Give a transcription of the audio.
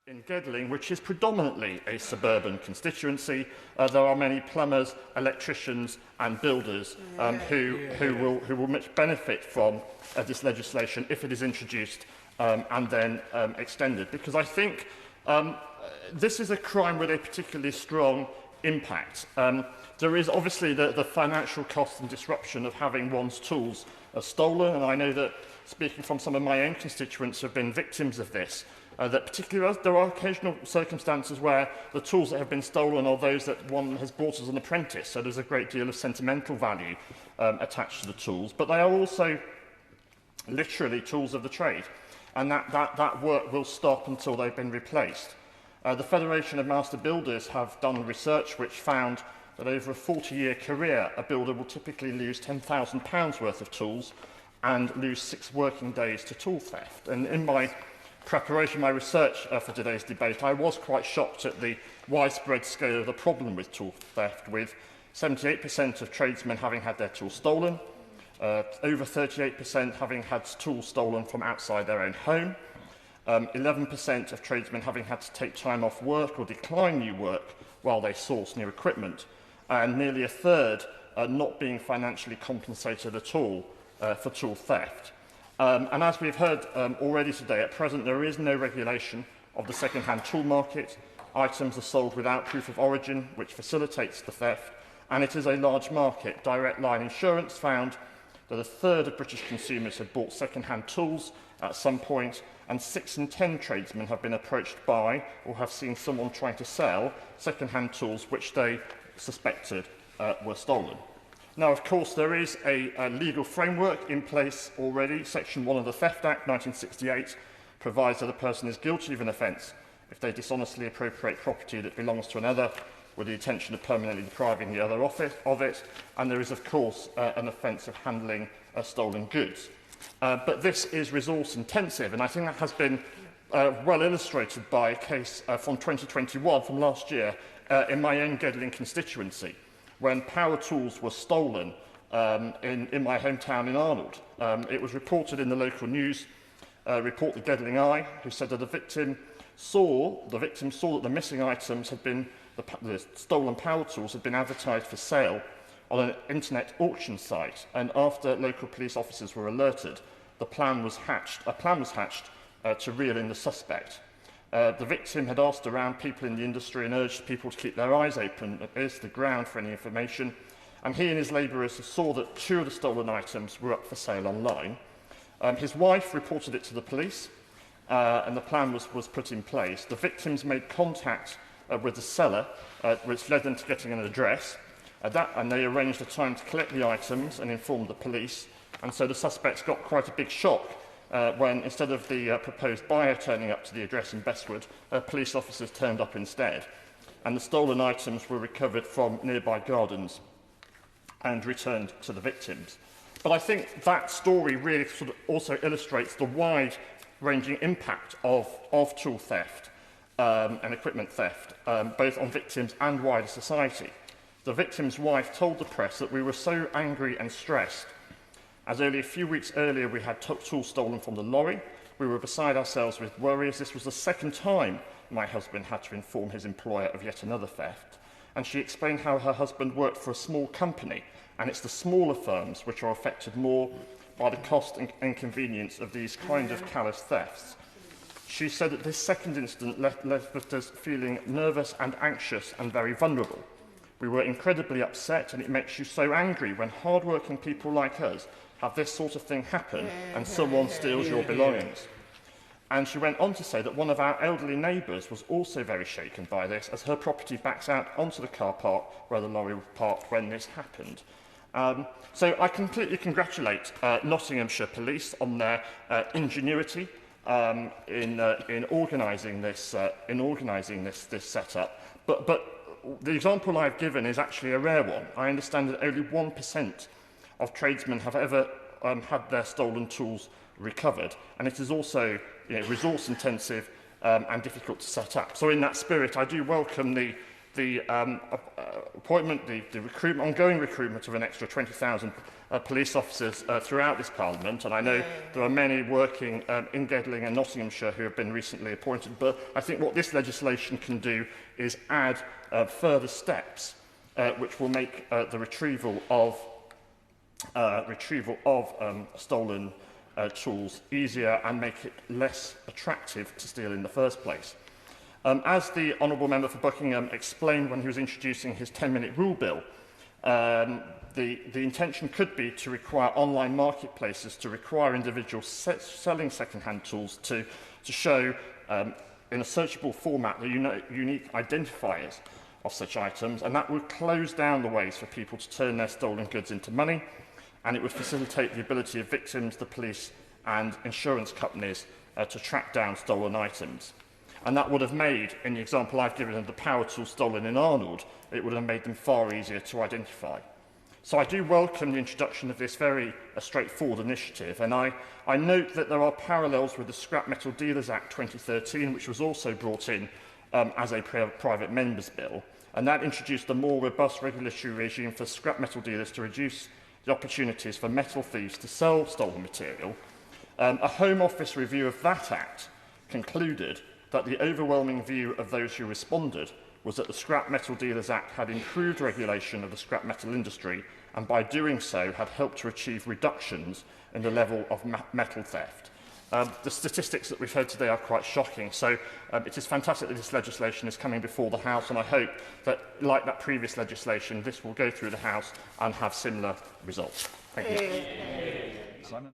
In Gedling, which is predominantly a suburban constituency, there are many plumbers, electricians and builders who will much benefit from this legislation if it is introduced and then extended. Because I think this is a crime with a particularly strong impact. There is obviously the financial cost and disruption of having one's tools stolen, and I know that, speaking from some of my own constituents who have been victims of this, that particularly there are occasional circumstances where the tools that have been stolen are those that one has bought as an apprentice, so there's a great deal of sentimental value attached to the tools, but they are also literally tools of the trade, and that work will stop until they've been replaced. The Federation of Master Builders have done research which found that over a 40-year career, a builder will typically lose £10,000 worth of tools and lose 6 working days to tool theft. And in my preparation, my research for today's debate, I was quite shocked at the widespread scale of the problem with tool theft, with 78% of tradesmen having had their tools stolen, over 38% having had tools stolen from outside their own home, 11% of tradesmen having had to take time off work or decline new work while they source new equipment, and nearly a third not being financially compensated at all for tool theft. And as we've heard already today, at present there is no regulation of the second-hand tool market. Items are sold without proof of origin, which facilitates the theft, and it is a large market. Direct Line Insurance found that a third of British consumers had bought second-hand tools at some point, and 6 in 10 tradesmen have been approached by or have seen someone trying to sell second-hand tools which they suspected were stolen. Now, of course, there is a legal framework in place already. Section 1 of the Theft Act 1968 provides that a person is guilty of an offence if they dishonestly appropriate property that belongs to another with the intention of permanently depriving the other of it, and there is, of course, an offence of handling stolen goods. But this is resource intensive, and I think that has been well illustrated by a case from 2021, from last year, in my own Gedling constituency, when power tools were stolen in my hometown in Arnold. It was reported in the local news report, the Gedling Eye, who said that the victim saw that the missing items had been, the stolen power tools had been advertised for sale on an internet auction site, and after local police officers were alerted, a plan was hatched to reel in the suspect. The victim had asked around people in the industry and urged people to keep their eyes open and ears to the ground for any information, and he and his labourers saw that 2 of the stolen items were up for sale online. His wife reported it to the police, and the plan was put in place. The victims made contact with the seller, which led them to getting an address, and they arranged a time to collect the items and informed the police, and so the suspects got quite a big shock when, instead of the proposed buyer turning up to the address in Bestwood, police officers turned up instead, and the stolen items were recovered from nearby gardens and returned to the victims. But I think that story really sort of also illustrates the wide-ranging impact of tool theft and equipment theft, both on victims and wider society. The victim's wife told the press that we were so angry and stressed, as only a few weeks earlier we had tools stolen from the lorry. We were beside ourselves with worry, as this was the second time my husband had to inform his employer of yet another theft. And she explained how her husband worked for a small company, and it's the smaller firms which are affected more by the cost and inconvenience of these kind of callous thefts. She said that this second incident left us feeling nervous and anxious and very vulnerable. We were incredibly upset, and it makes you so angry when hard-working people like us have this sort of thing happen and someone steals your belongings. And she went on to say that one of our elderly neighbours was also very shaken by this, as her property backs out onto the car park where the lorry was parked when this happened. So I completely congratulate Nottinghamshire Police on their ingenuity in organising this setup. But the example I've given is actually a rare one. I understand that only 1% of tradesmen have ever had their stolen tools recovered, and it is also resource intensive and difficult to set up. So in that spirit, I do welcome the appointment, the ongoing recruitment of an extra 20,000 police officers throughout this Parliament, and I know there are many working in Gedling and Nottinghamshire who have been recently appointed, but I think what this legislation can do is add further steps which will make the retrieval of stolen tools easier and make it less attractive to steal in the first place. As the Honourable Member for Buckingham explained when he was introducing his 10-minute rule bill, the intention could be to require online marketplaces to require individuals selling second-hand tools to show in a searchable format the unique identifiers of such items, and that would close down the ways for people to turn their stolen goods into money, and it would facilitate the ability of victims, the police and insurance companies to track down stolen items. And that would have made, in the example I've given of the power tools stolen in Arnold, it would have made them far easier to identify. So I do welcome the introduction of this very straightforward initiative, and I note that there are parallels with the Scrap Metal Dealers Act 2013, which was also brought in as a private member's bill, and that introduced a more robust regulatory regime for scrap metal dealers to reduce the opportunities for metal thieves to sell stolen material. A Home Office review of that Act concluded that the overwhelming view of those who responded was that the Scrap Metal Dealers Act had improved regulation of the scrap metal industry and by doing so had helped to achieve reductions in the level of metal theft. The statistics that we've heard today are quite shocking, so it is fantastic that this legislation is coming before the House, and I hope that, like that previous legislation, this will go through the House and have similar results. Thank you.